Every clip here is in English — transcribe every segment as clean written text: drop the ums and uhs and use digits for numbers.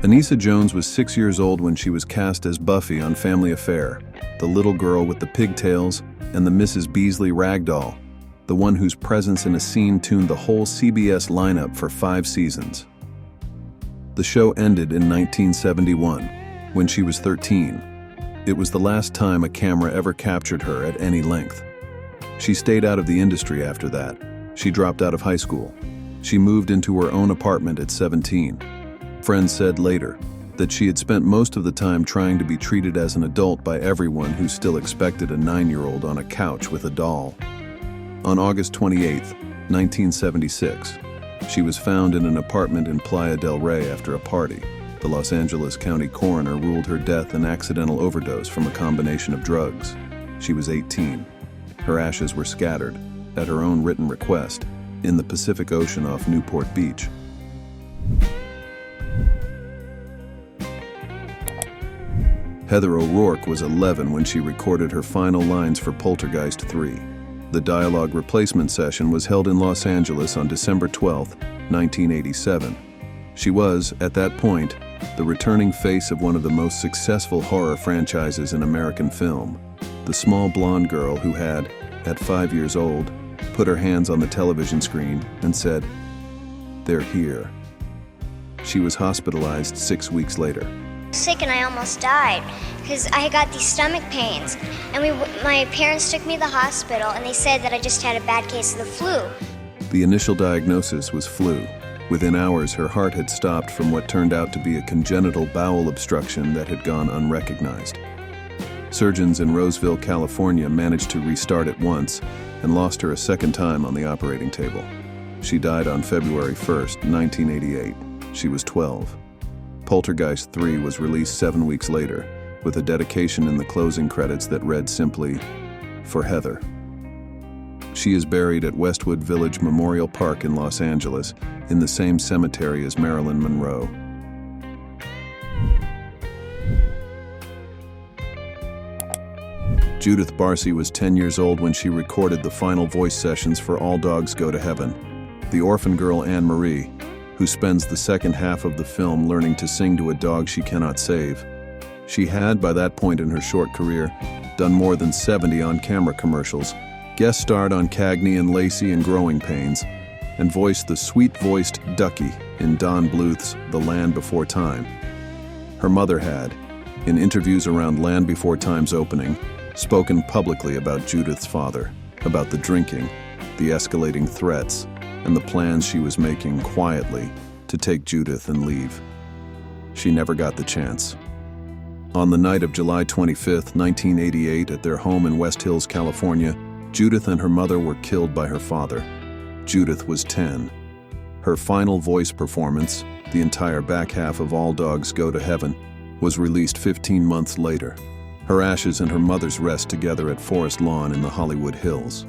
Anissa Jones was 6 years old when she was cast as Buffy on Family Affair, the little girl with the pigtails and the Mrs. Beasley ragdoll, the one whose presence in a scene tuned the whole CBS lineup for 5 seasons. The show ended in 1971, when she was 13. It was the last time a camera ever captured her at any length. She stayed out of the industry after that. She dropped out of high school. She moved into her own apartment at 17. Friends said later that she had spent most of the time trying to be treated as an adult by everyone who still expected a 9-year-old on a couch with a doll. On August 28, 1976, she was found in an apartment in Playa del Rey after a party. The Los Angeles County coroner ruled her death an accidental overdose from a combination of drugs. She was 18. Her ashes were scattered, at her own written request, in the Pacific Ocean off Newport Beach. Heather O'Rourke was 11 when she recorded her final lines for Poltergeist 3. The dialogue replacement session was held in Los Angeles on December 12, 1987. She was, at that point, the returning face of one of the most successful horror franchises in American film. The small blonde girl who had, at 5 years old, put her hands on the television screen and said, "They're here." She was hospitalized 6 weeks later. Sick and I almost died because I got these stomach pains, and my parents took me to the hospital and they said that I just had a bad case of the flu. The initial diagnosis was flu. Within hours, her heart had stopped from what turned out to be a congenital bowel obstruction that had gone unrecognized. Surgeons in Roseville, California managed to restart it once and lost her a second time on the operating table. She died on February 1st, 1988. She was 12. Poltergeist 3 was released 7 weeks later, with a dedication in the closing credits that read simply, "For Heather." She is buried at Westwood Village Memorial Park in Los Angeles, in the same cemetery as Marilyn Monroe. Judith Barsi was 10 years old when she recorded the final voice sessions for All Dogs Go to Heaven. The orphan girl Anne-Marie, who spends the second half of the film learning to sing to a dog she cannot save. She had, by that point in her short career, done more than 70 on-camera commercials, guest starred on Cagney and Lacey in Growing Pains, and voiced the sweet-voiced Ducky in Don Bluth's The Land Before Time. Her mother had, in interviews around Land Before Time's opening, spoken publicly about Judith's father, about the drinking, the escalating threats, and the plans she was making quietly to take Judith and leave. She never got the chance. On the night of July 25, 1988, at their home in West Hills, California, Judith and her mother were killed by her father. Judith was 10. Her final voice performance, the entire back half of All Dogs Go to Heaven, was released 15 months later. Her ashes and her mother's rest together at Forest Lawn in the Hollywood Hills.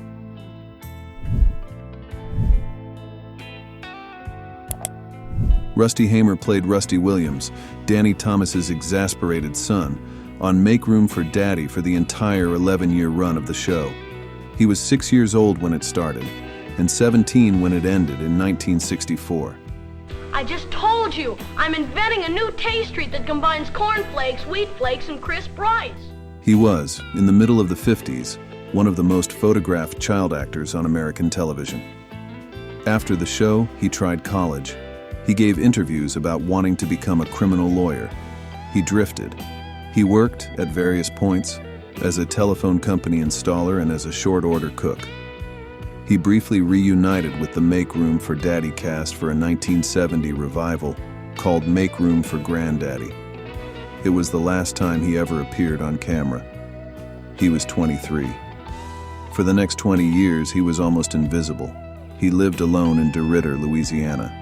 Rusty Hamer played Rusty Williams, Danny Thomas's exasperated son, on Make Room for Daddy for the entire 11-year run of the show. He was 6 years old when it started, and 17 when it ended in 1964. I just told you, I'm inventing a new taste treat that combines cornflakes, wheat flakes, and crisp rice. He was, in the middle of the 50s, one of the most photographed child actors on American television. After the show, he tried college. He gave interviews about wanting to become a criminal lawyer. He drifted. He worked, at various points, as a telephone company installer and as a short-order cook. He briefly reunited with the Make Room for Daddy cast for a 1970 revival called Make Room for Granddaddy. It was the last time he ever appeared on camera. He was 23. For the next 20 years, he was almost invisible. He lived alone in DeRidder, Louisiana.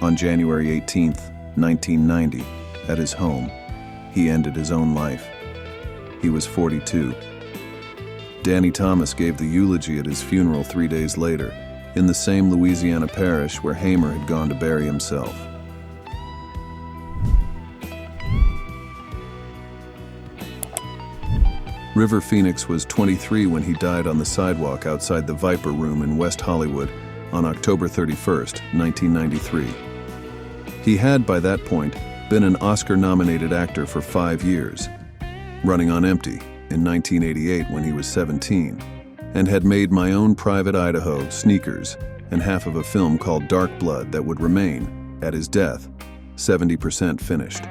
On January 18, 1990, at his home, he ended his own life. He was 42. Danny Thomas gave the eulogy at his funeral 3 days later, in the same Louisiana parish where Hamer had gone to bury himself. River Phoenix was 23 when he died on the sidewalk outside the Viper Room in West Hollywood on October 31, 1993. He had, by that point, been an Oscar-nominated actor for 5 years, running on empty in 1988 when he was 17, and had made My Own Private Idaho, Sneakers, and half of a film called Dark Blood that would remain, at his death, 70% finished.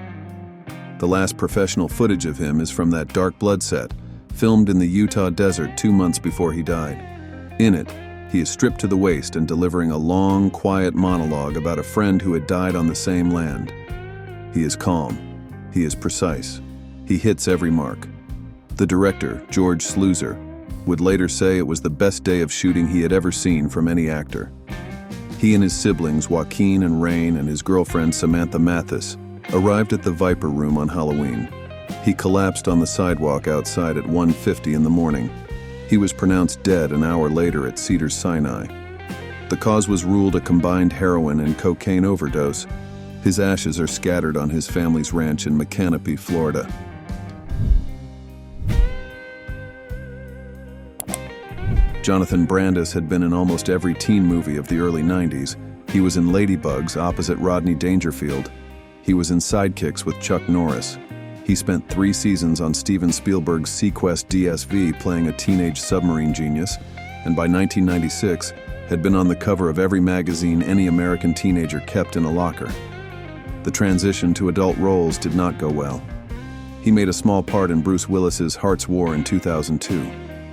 The last professional footage of him is from that Dark Blood set, filmed in the Utah desert 2 months before he died. In it, he is stripped to the waist and delivering a long, quiet monologue about a friend who had died on the same land. He is calm. He is precise. He hits every mark. The director, George Sluizer, would later say it was the best day of shooting he had ever seen from any actor. He and his siblings, Joaquin and Rain, and his girlfriend, Samantha Mathis, arrived at the Viper Room on Halloween. He collapsed on the sidewalk outside at 1:50 in the morning. He was pronounced dead an hour later at Cedars-Sinai. The cause was ruled a combined heroin and cocaine overdose. His ashes are scattered on his family's ranch in Macanopy, Florida. Jonathan Brandis had been in almost every teen movie of the early 90s. He was in Ladybugs opposite Rodney Dangerfield. He was in Sidekicks with Chuck Norris. He spent 3 seasons on Steven Spielberg's Sequest DSV playing a teenage submarine genius, and by 1996 had been on the cover of every magazine any American teenager kept in a locker. The transition to adult roles did not go well. He made a small part in Bruce Willis's Heart's War in 2002.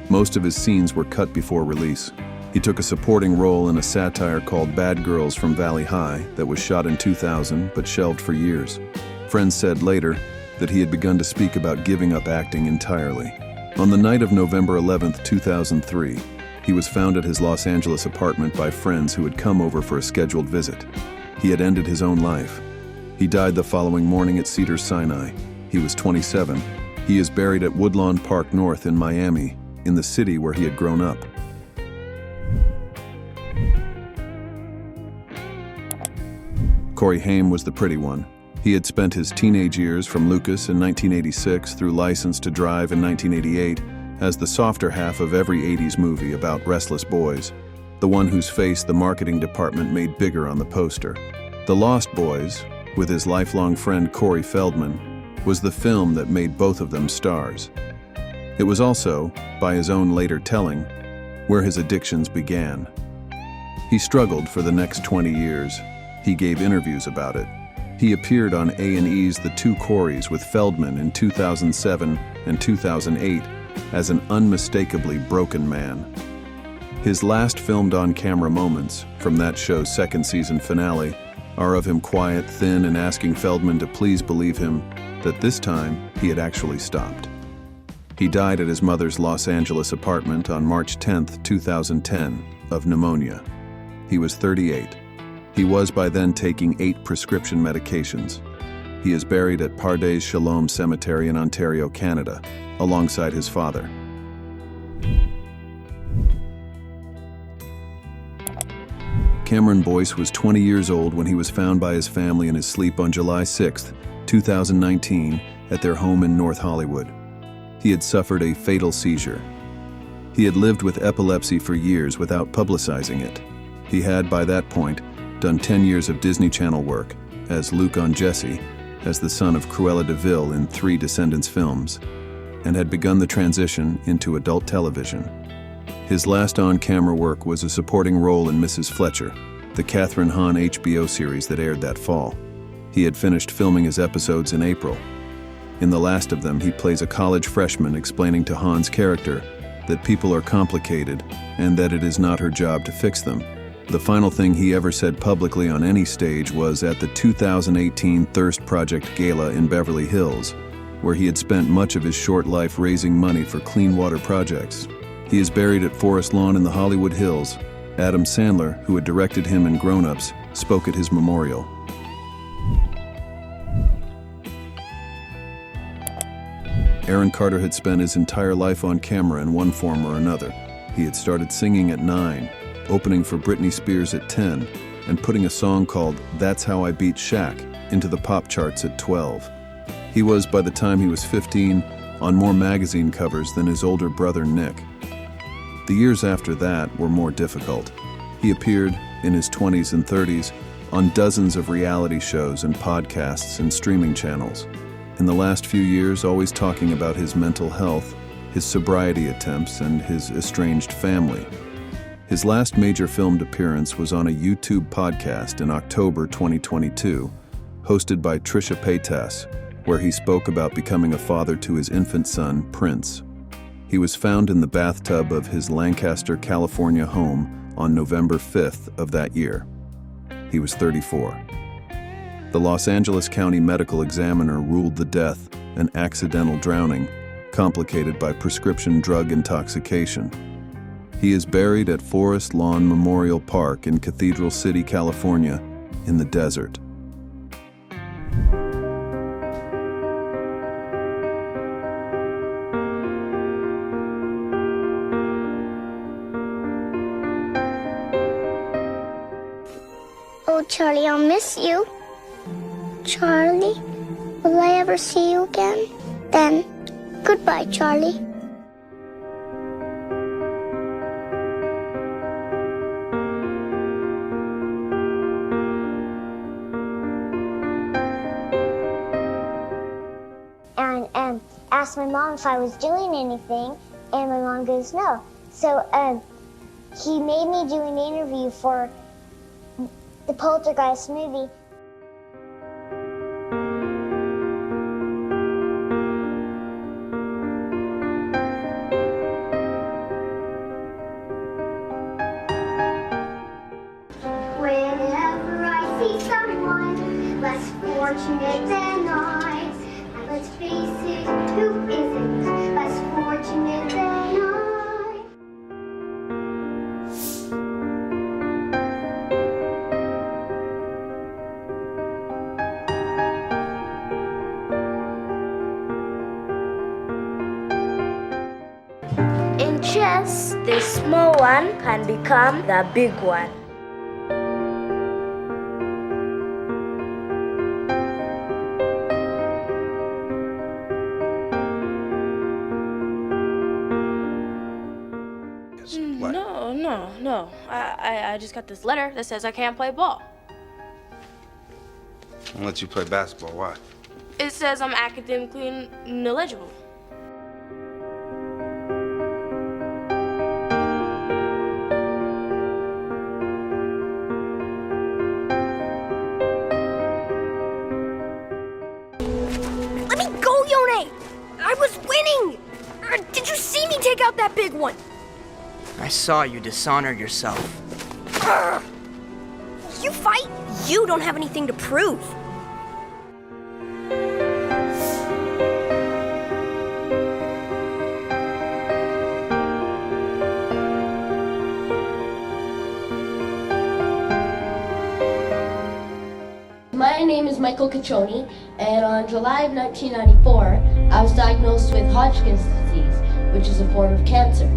Most of his scenes were cut before release. He took a supporting role in a satire called Bad Girls from Valley High that was shot in 2000 but shelved for years. Friends said later that he had begun to speak about giving up acting entirely. On the night of November 11, 2003, he was found at his Los Angeles apartment by friends who had come over for a scheduled visit. He had ended his own life. He died the following morning at Cedars-Sinai. He was 27. He is buried at Woodlawn Park North in Miami, in the city where he had grown up. Corey Haim was the pretty one. He had spent his teenage years from Lucas in 1986 through License to Drive in 1988 as the softer half of every 80s movie about restless boys, the one whose face the marketing department made bigger on the poster. The Lost Boys, with his lifelong friend Corey Feldman, was the film that made both of them stars. It was also, by his own later telling, where his addictions began. He struggled for the next 20 years. He gave interviews about it. He appeared on A&E's The Two Coreys with Feldman in 2007 and 2008 as an unmistakably broken man. His last filmed on-camera moments from that show's second season finale are of him quiet, thin, and asking Feldman to please believe him that this time he had actually stopped. He died at his mother's Los Angeles apartment on March 10, 2010, of pneumonia. He was 38. He was by then taking 8 prescription medications. He is buried at Pardes Shalom Cemetery in Ontario, Canada, alongside his father. Cameron Boyce was 20 years old when he was found by his family in his sleep on July 6, 2019, at their home in North Hollywood. He had suffered a fatal seizure. He had lived with epilepsy for years without publicizing it. He had, by that point, done 10 years of Disney Channel work, as Luke on Jessie, as the son of Cruella de Vil in 3 Descendants films, and had begun the transition into adult television. His last on-camera work was a supporting role in Mrs. Fletcher, the Catherine Hahn HBO series that aired that fall. He had finished filming his episodes in April. In the last of them, he plays a college freshman explaining to Hahn's character that people are complicated and that it is not her job to fix them. The final thing he ever said publicly on any stage was at the 2018 Thirst Project Gala in Beverly Hills, where he had spent much of his short life raising money for clean water projects. He is buried at Forest Lawn in the Hollywood Hills. Adam Sandler, who had directed him in Grown Ups, spoke at his memorial. Aaron Carter had spent his entire life on camera in one form or another. He had started singing at 9, opening for Britney Spears at 10, and putting a song called That's How I Beat Shaq into the pop charts at 12. He was, by the time he was 15, on more magazine covers than his older brother Nick. The years after that were more difficult. He appeared, in his 20s and 30s, on dozens of reality shows and podcasts and streaming channels. In the last few years, always talking about his mental health, his sobriety attempts, and his estranged family. His last major filmed appearance was on a YouTube podcast in October 2022, hosted by Trisha Paytas, where he spoke about becoming a father to his infant son, Prince. He was found in the bathtub of his Lancaster, California home on November 5th of that year. He was 34. The Los Angeles County Medical Examiner ruled the death an accidental drowning, complicated by prescription drug intoxication. He is buried at Forest Lawn Memorial Park in Cathedral City, California, in the desert. Oh, Charlie, I'll miss you. Charlie, will I ever see you again? Then, goodbye, Charlie. And asked my mom if I was doing anything, and my mom goes, no. So, he made me do an interview for the Poltergeist movie. Whenever I see someone less fortunate than I, and let's face it, who isn't less fortunate than I? In chess, the small one can become the big one. No. I just got this letter that says I can't play ball. I'll let you play basketball. Why? It says I'm academically ineligible. Let me go, Yone! I was winning! Did you see me take out that big one? I saw you dishonor yourself. You fight? You don't have anything to prove. My name is Michael Caccioni, and on July of 1994, I was diagnosed with Hodgkin's disease, which is a form of cancer.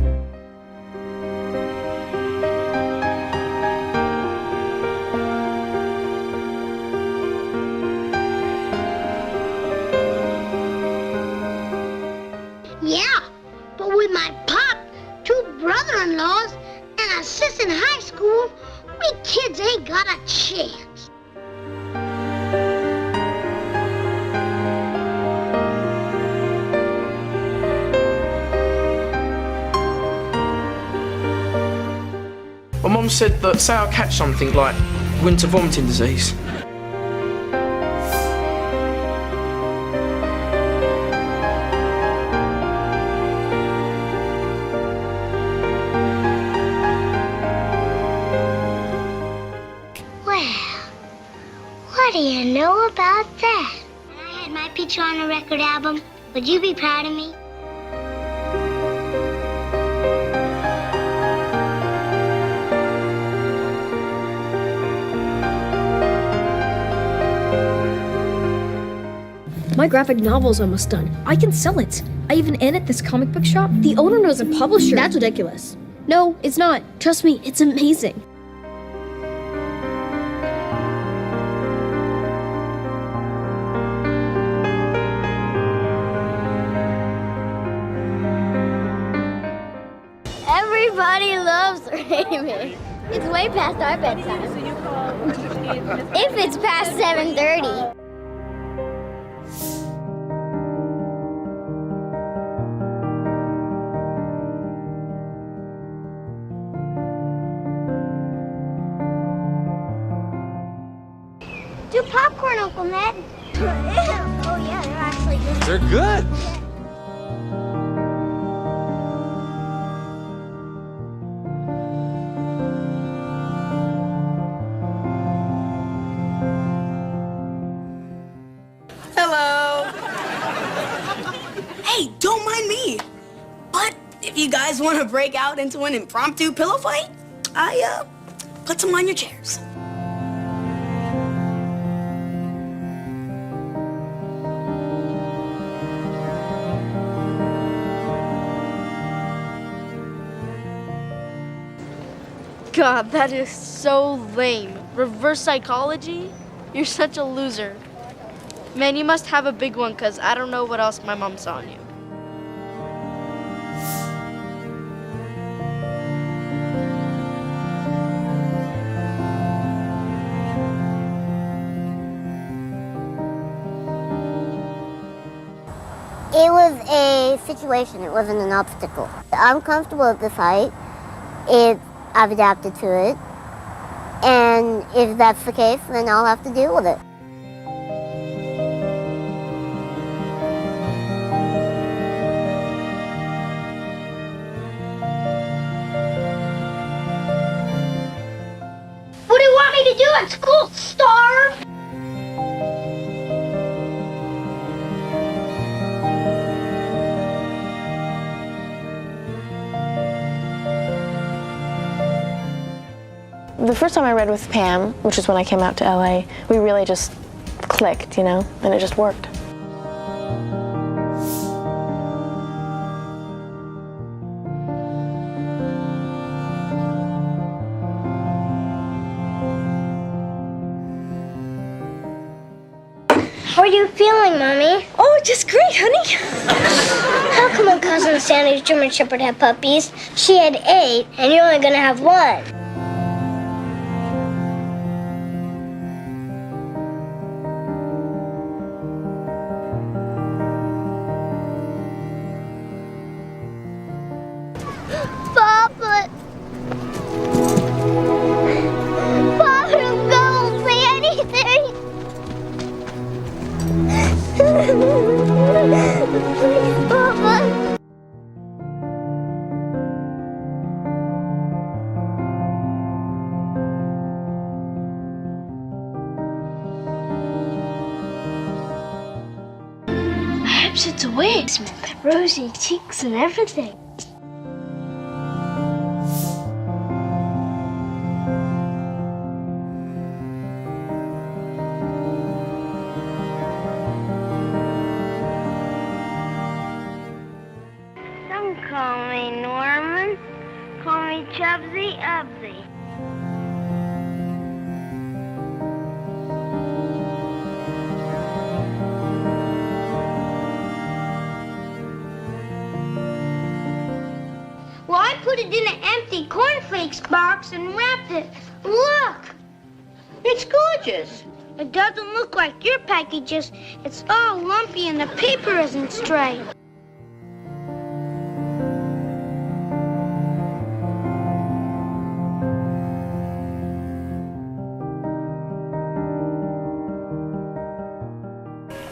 Yeah, but with my pop, two brother-in-laws, and a sis in high school, we kids ain't got a chance. My mum said that say I catch something like winter vomiting disease. What do you know about that? If I had my picture on a record album, would you be proud of me? My graphic novel's almost done. I can sell it. I even edit this comic book shop. The owner knows a publisher. That's ridiculous. No, it's not. Trust me, it's amazing. Everybody loves Raymond. It's way past our bedtime. If it's past 7:30. Do popcorn, Uncle Ned. Oh yeah, they're actually good. They're good. Hello. Hey, don't mind me. But if you guys want to break out into an impromptu pillow fight, I put some on your chairs. God, that is so lame. Reverse psychology? You're such a loser. Man, you must have a big one, because I don't know what else my mom saw in you. It was a situation, it wasn't an obstacle. I'm comfortable at this height. I've adapted to it. And if that's the case, then I'll have to deal with it. What do you want me to do at school? Starve? The first time I read with Pam, which is when I came out to LA, we really just clicked, you know, and it just worked. How are you feeling, Mommy? Oh, just great, honey. How come when Cousin Sandy's German Shepherd had puppies, she had 8, and you're only gonna have 1? Papa! Papa, don't say anything! Please, Papa! Perhaps it's a wig. Rosy cheeks and everything. Don't call me Norman. Call me Chubsy Ubsy. Well, I put it in an empty cornflakes box and wrapped it. Look! It's gorgeous. It doesn't look like your packages. It's all lumpy and the paper isn't straight.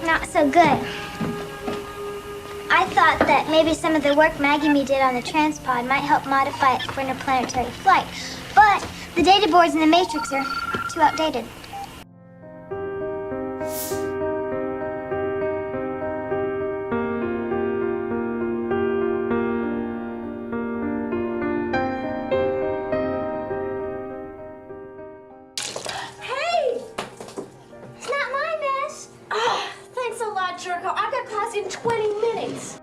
Not so good. I thought that maybe some of the work Maggie and me did on the transpod might help modify it for interplanetary flight. But the data boards in the Matrix are too outdated. Hey! It's not my mess. Oh, thanks a lot, Jerko. I've got class in 20 minutes.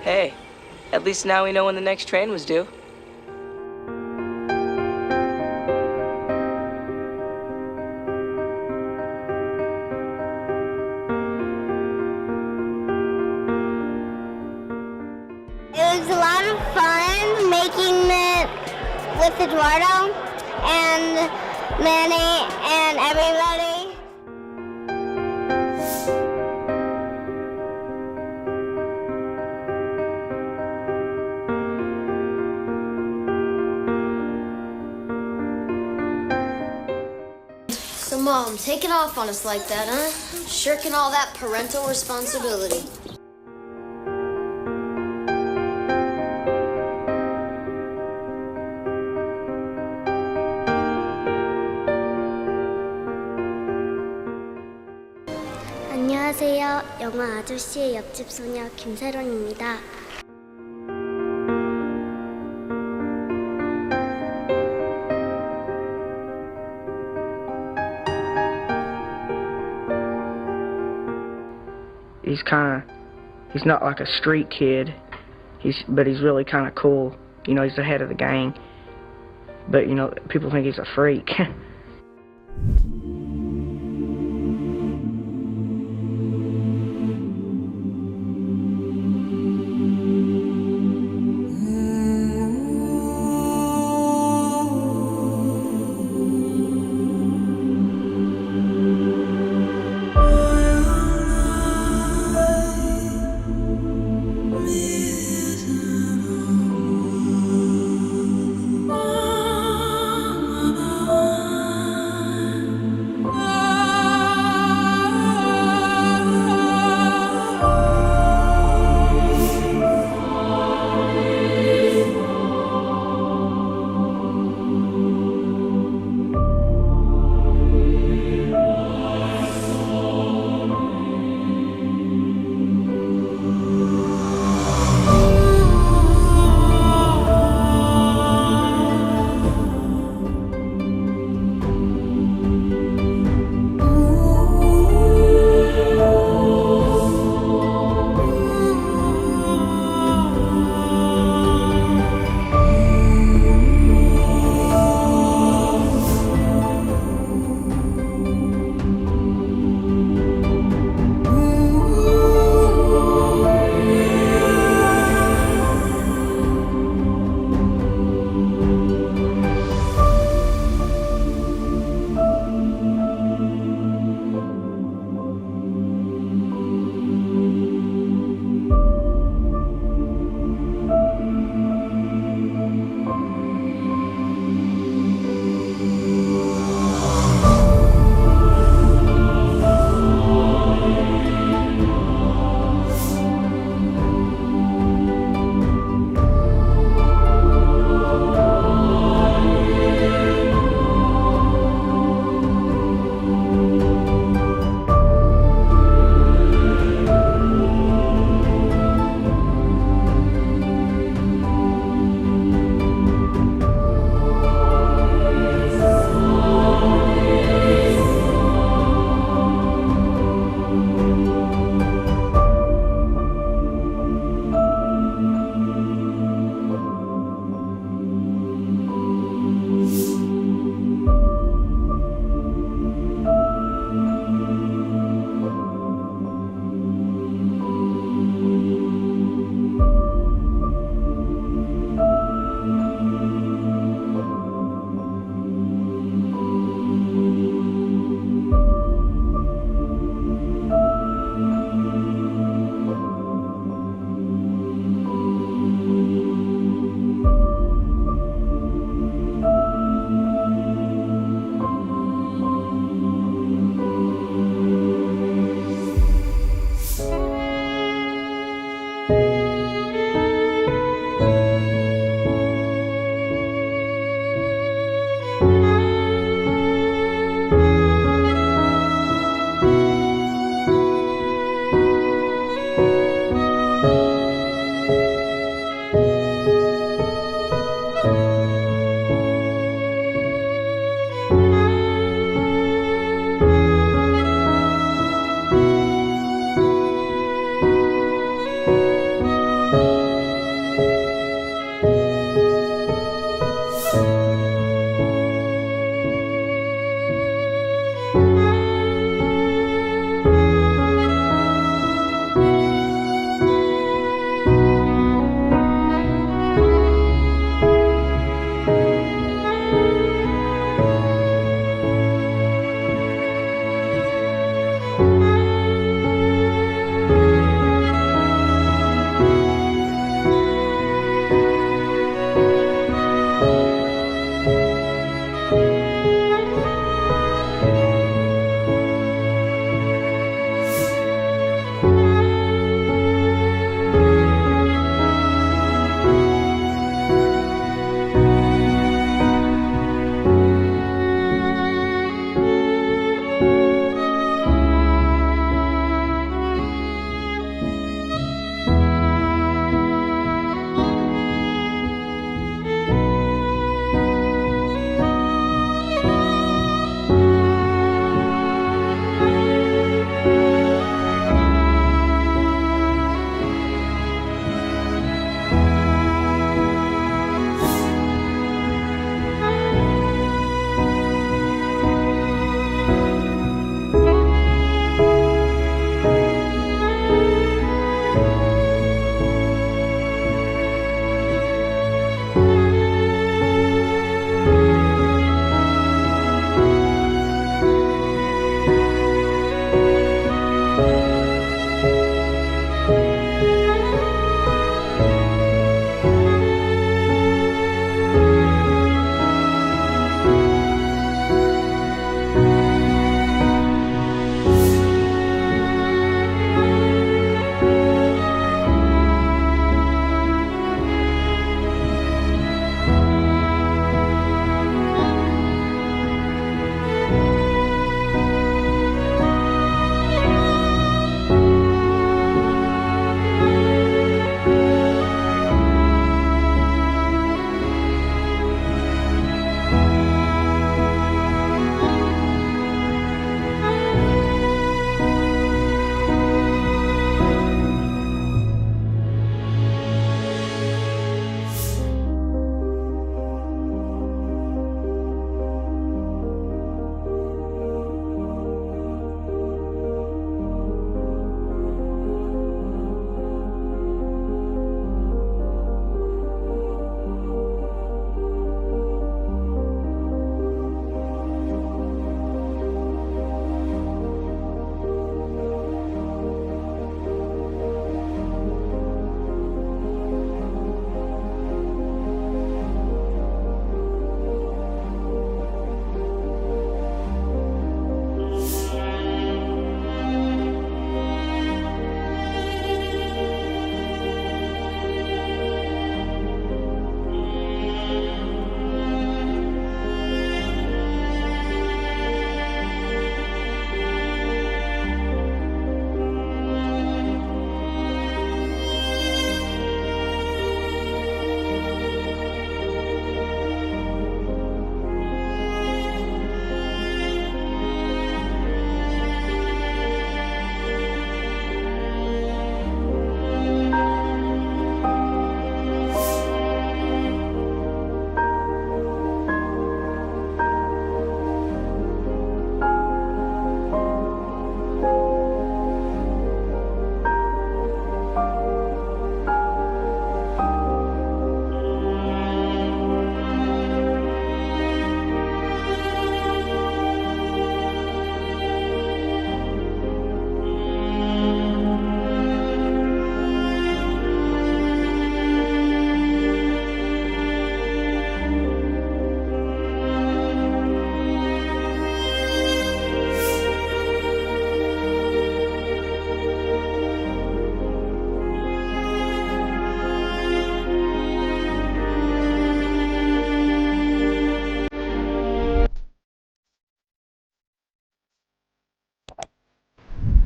Hey, at least now we know when the next train was due. with Eduardo and Manny and everybody. So, Mom, taking off on us like that, huh? Shirking all that parental responsibility. 안녕하세요. 영화 아저씨의 옆집 소녀 김세론입니다. He's not like a street kid, but he's really kind of cool. You know, he's the head of the gang, but you know, people think he's a freak.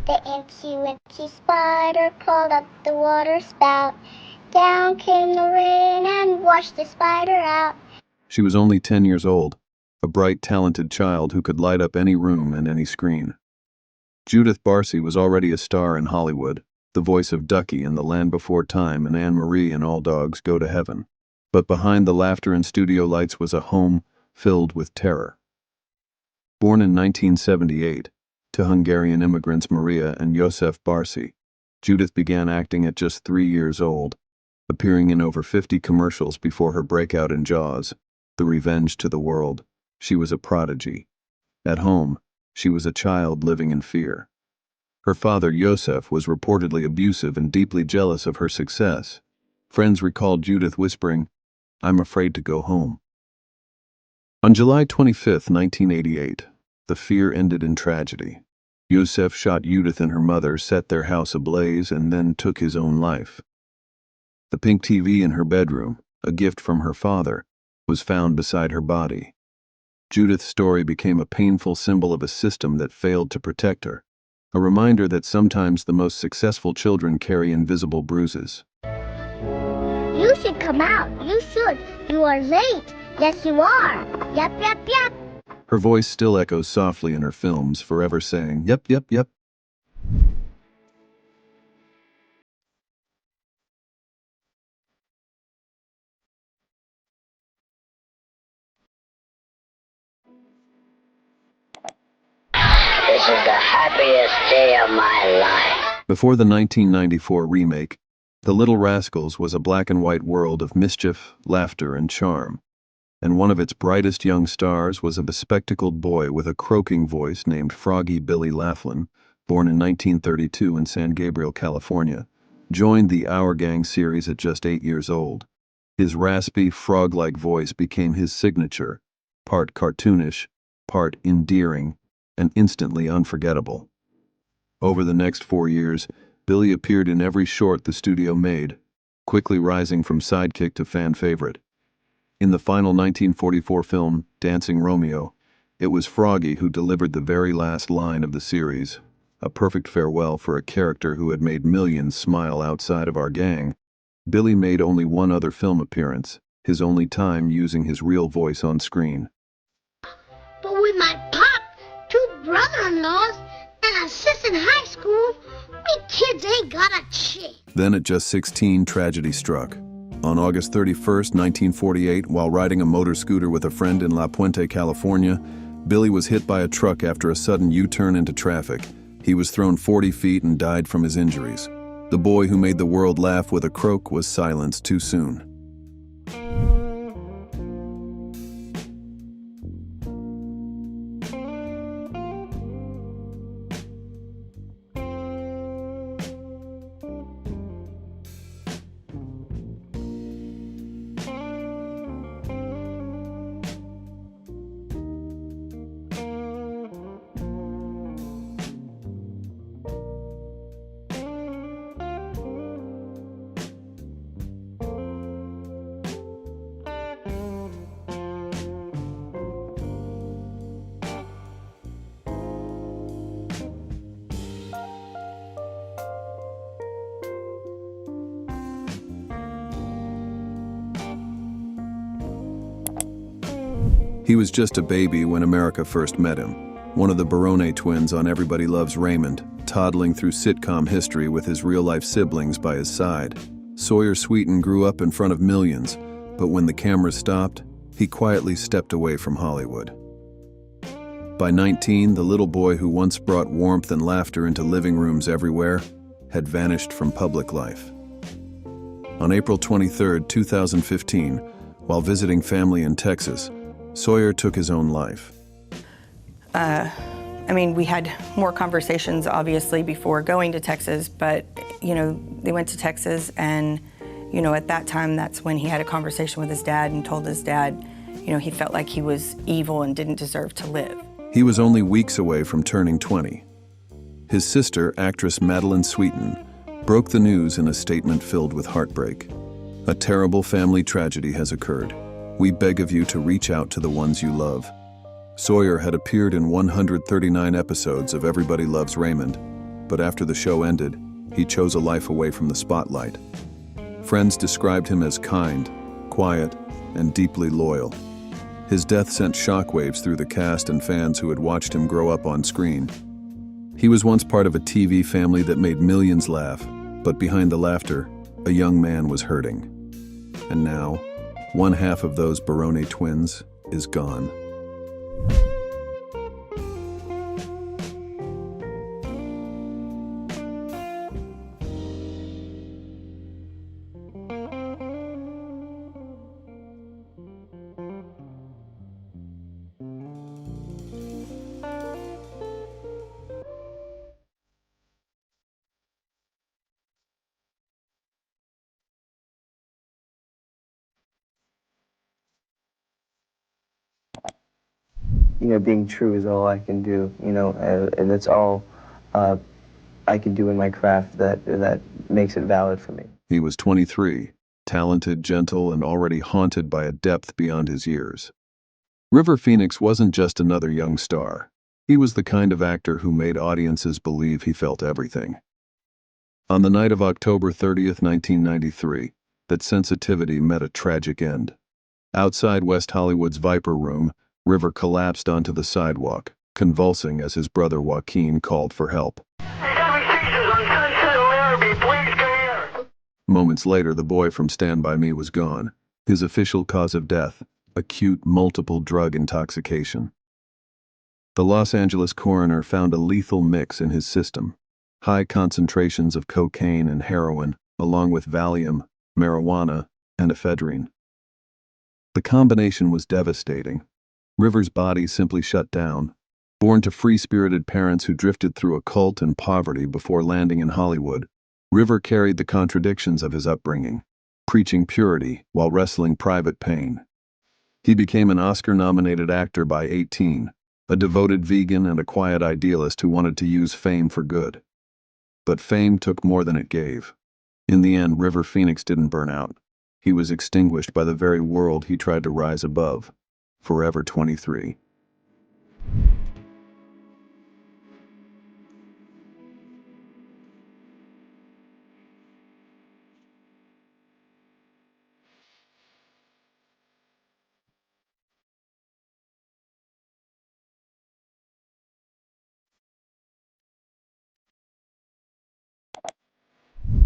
The inky-winky spider crawled up the water spout. Down came the rain and washed the spider out. She was only 10 years old, a bright, talented child who could light up any room and any screen. Judith Barsi was already a star in Hollywood, the voice of Ducky in The Land Before Time and Anne-Marie in All Dogs Go to Heaven. But behind the laughter and studio lights was a home filled with terror. Born in 1978, to Hungarian immigrants Maria and Josef Barsi, Judith began acting at just 3 years old, appearing in over 50 commercials before her breakout in Jaws, The Revenge to the World. She was a prodigy. At home, she was a child living in fear. Her father, Josef, was reportedly abusive and deeply jealous of her success. Friends recalled Judith whispering, "I'm afraid to go home." On July 25, 1988, the fear ended in tragedy. Josef shot Judith and her mother, set their house ablaze, and then took his own life. The pink TV in her bedroom, a gift from her father, was found beside her body. Judith's story became a painful symbol of a system that failed to protect her, a reminder that sometimes the most successful children carry invisible bruises. You should come out. You should. You are late. Yes, you are. Yep, yep, yep. Her voice still echoes softly in her films, forever saying, "Yep, yep, yep." This is the happiest day of my life. Before the 1994 remake, The Little Rascals was a black-and-white world of mischief, laughter, and charm. And one of its brightest young stars was a bespectacled boy with a croaking voice named Froggy Billy Laughlin, born in 1932 in San Gabriel, California, joined the Our Gang series at just 8 years old. His raspy, frog-like voice became his signature, part cartoonish, part endearing, and instantly unforgettable. Over the next 4 years, Billy appeared in every short the studio made, quickly rising from sidekick to fan favorite. In the final 1944 film, Dancing Romeo, it was Froggy who delivered the very last line of the series, a perfect farewell for a character who had made millions smile outside of our gang. Billy made only one other film appearance, his only time using his real voice on screen. But with my pop, 2 brother-in-laws, and a sis in high school, we kids ain't got a chick. Then at just 16, tragedy struck. On August 31st, 1948, while riding a motor scooter with a friend in La Puente, California, Billy was hit by a truck after a sudden U-turn into traffic. He was thrown 40 feet and died from his injuries. The boy who made the world laugh with a croak was silenced too soon. He was just a baby when America first met him, one of the Barone twins on Everybody Loves Raymond, toddling through sitcom history with his real-life siblings by his side. Sawyer Sweeten grew up in front of millions, but when the camera stopped, he quietly stepped away from Hollywood. By 19, the little boy who once brought warmth and laughter into living rooms everywhere had vanished from public life. On April 23, 2015, while visiting family in Texas, Sawyer took his own life. We had more conversations, obviously, before going to Texas, but, they went to Texas and, at that time, that's when he had a conversation with his dad and told his dad, he felt like he was evil and didn't deserve to live. He was only weeks away from turning 20. His sister, actress Madeline Sweeten, broke the news in a statement filled with heartbreak. "A terrible family tragedy has occurred. We beg of you to reach out to the ones you love." Sawyer had appeared in 139 episodes of Everybody Loves Raymond, but after the show ended, he chose a life away from the spotlight. Friends described him as kind, quiet, and deeply loyal. His death sent shockwaves through the cast and fans who had watched him grow up on screen. He was once part of a TV family that made millions laugh, but behind the laughter, a young man was hurting. And now, one half of those Baroni twins is gone. Being true is all I can do, and that's all I can do in my craft that makes it valid for me. He was 23, talented, gentle, and already haunted by a depth beyond his years. River Phoenix wasn't just another young star. He was the kind of actor who made audiences believe he felt everything. On the night of October 30th, 1993, that sensitivity met a tragic end. Outside West Hollywood's Viper Room, River collapsed onto the sidewalk, convulsing as his brother Joaquin called for help. Moments later, the boy from Stand By Me was gone. His official cause of death, acute multiple drug intoxication. The Los Angeles coroner found a lethal mix in his system, high concentrations of cocaine and heroin, along with Valium, marijuana, and ephedrine. The combination was devastating. River's body simply shut down. Born to free-spirited parents who drifted through a cult and poverty before landing in Hollywood, River carried the contradictions of his upbringing, preaching purity while wrestling private pain. He became an Oscar-nominated actor by 18, a devoted vegan and a quiet idealist who wanted to use fame for good. But fame took more than it gave. In the end, River Phoenix didn't burn out. He was extinguished by the very world he tried to rise above. Forever 23.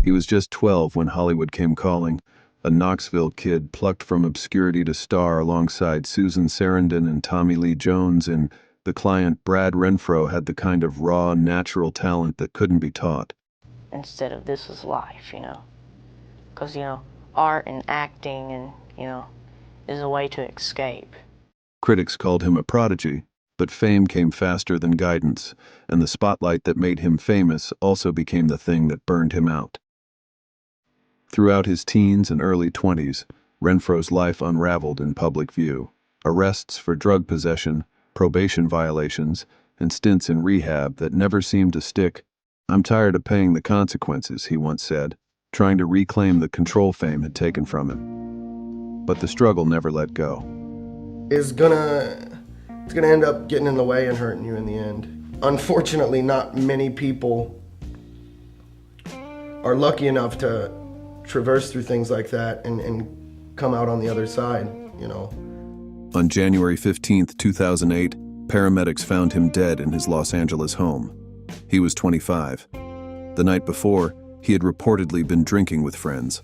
He was just 12 when Hollywood came calling, a Knoxville kid plucked from obscurity to star alongside Susan Sarandon and Tommy Lee Jones, and the client Brad Renfro had the kind of raw, natural talent that couldn't be taught. Instead of this is life, because, art and acting and, is a way to escape. Critics called him a prodigy, but fame came faster than guidance, and the spotlight that made him famous also became the thing that burned him out. Throughout his teens and early 20s, Renfro's life unraveled in public view. Arrests for drug possession, probation violations, and stints in rehab that never seemed to stick. "I'm tired of paying the consequences," he once said, trying to reclaim the control fame had taken from him. But the struggle never let go. It's gonna end up getting in the way and hurting you in the end. Unfortunately, not many people are lucky enough to traverse through things like that and come out on the other side, On January 15, 2008, paramedics found him dead in his Los Angeles home. He was 25. The night before, he had reportedly been drinking with friends.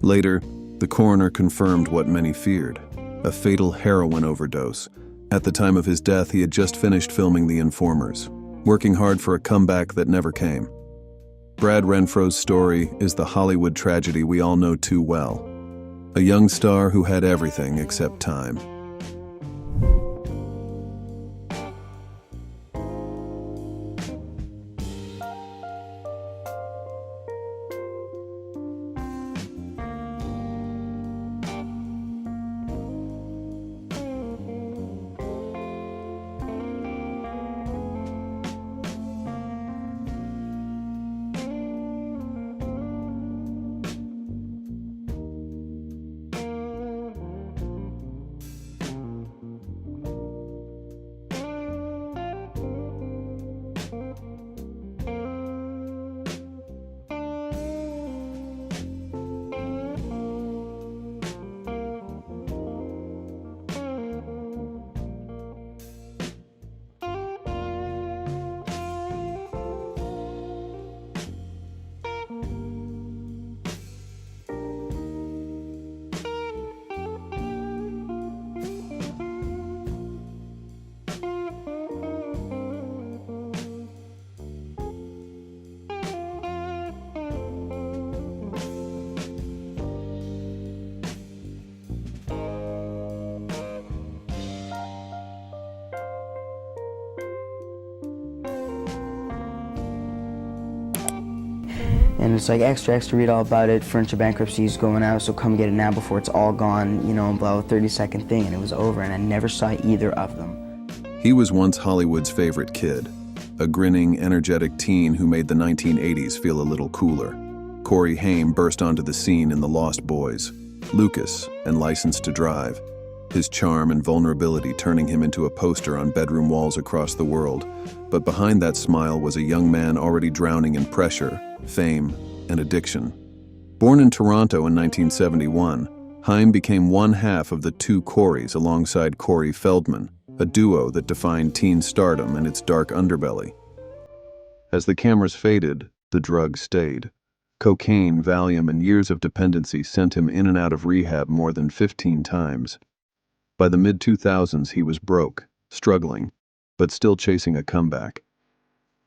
Later, the coroner confirmed what many feared, a fatal heroin overdose. At the time of his death, he had just finished filming The Informers, working hard for a comeback that never came. Brad Renfro's story is the Hollywood tragedy we all know too well. A young star who had everything except time. And it's like extra, read all about it. Furniture bankruptcy is going out, so come get it now before it's all gone, you know, and blah, 30-second thing, and it was over, and I never saw either of them. He was once Hollywood's favorite kid, a grinning, energetic teen who made the 1980s feel a little cooler. Corey Haim burst onto the scene in The Lost Boys, Lucas, and License to Drive, his charm and vulnerability turning him into a poster on bedroom walls across the world. But behind that smile was a young man already drowning in pressure, fame, and addiction. Born in Toronto in 1971, Haim became one half of the two Coreys alongside Corey Feldman, a duo that defined teen stardom and its dark underbelly. As the cameras faded, the drugs stayed. Cocaine, Valium, and years of dependency sent him in and out of rehab more than 15 times. By the mid-2000s, he was broke, struggling, but still chasing a comeback.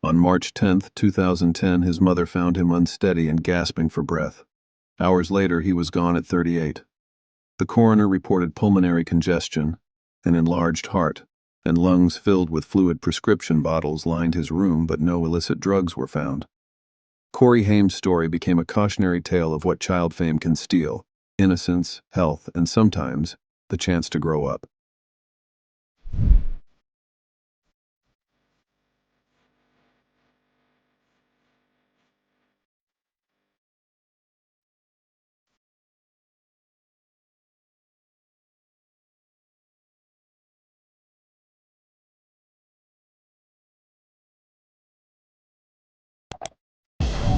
On March 10, 2010, his mother found him unsteady and gasping for breath. Hours later, he was gone at 38. The coroner reported pulmonary congestion, an enlarged heart, and lungs filled with fluid. Prescription bottles lined his room, but no illicit drugs were found. Corey Haim's story became a cautionary tale of what child fame can steal: innocence, health, and sometimes the chance to grow up.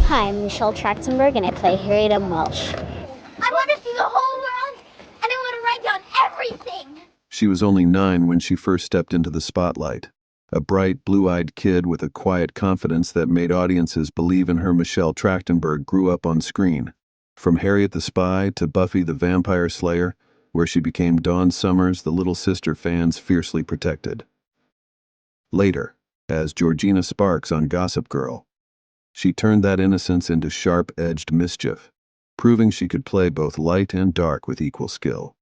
Hi, I'm Michelle Trachtenberg, and I play Harriet M. Welsh. I want to see the whole world, and I want to write down everything. She was only 9 when she first stepped into the spotlight. A bright, blue-eyed kid with a quiet confidence that made audiences believe in her. Michelle Trachtenberg grew up on screen. From Harriet the Spy to Buffy the Vampire Slayer, where she became Dawn Summers, the little sister fans fiercely protected. Later, as Georgina Sparks on Gossip Girl, she turned that innocence into sharp-edged mischief, proving she could play both light and dark with equal skill.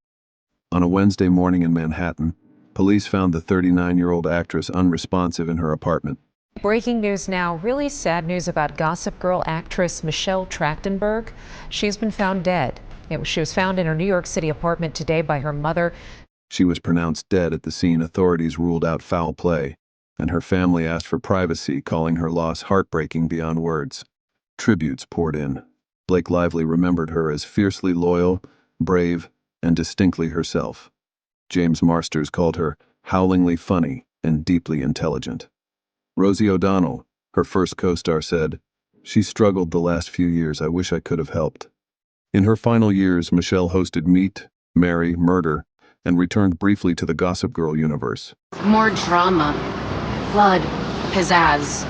On a Wednesday morning in Manhattan, police found the 39-year-old actress unresponsive in her apartment. Breaking news now, really sad news about Gossip Girl actress Michelle Trachtenberg. She's been found dead. She was found in her New York City apartment today by her mother. She was pronounced dead at the scene. Authorities ruled out foul play, and her family asked for privacy, calling her loss heartbreaking beyond words. Tributes poured in. Blake Lively remembered her as fiercely loyal, brave, and distinctly herself. James Marsters called her howlingly funny and deeply intelligent. Rosie O'Donnell, her first co-star, said, "She struggled the last few years. I wish I could have helped." In her final years, Michelle hosted Meet, Marry, Murder, and returned briefly to the Gossip Girl universe. More drama, blood, pizzazz.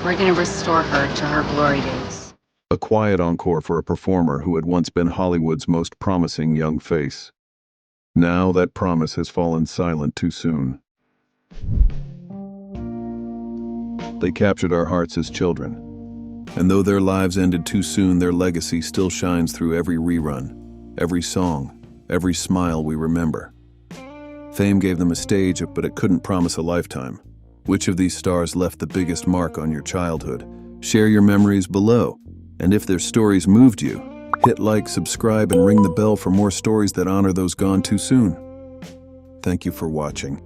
We're going to restore her to her glory days. A quiet encore for a performer who had once been Hollywood's most promising young face. Now that promise has fallen silent too soon. They captured our hearts as children, and though their lives ended too soon, their legacy still shines through every rerun, every song, every smile we remember. Fame gave them a stage, but it couldn't promise a lifetime. Which of these stars left the biggest mark on your childhood? Share your memories below, and if their stories moved you, hit like, subscribe, and ring the bell for more stories that honor those gone too soon. Thank you for watching.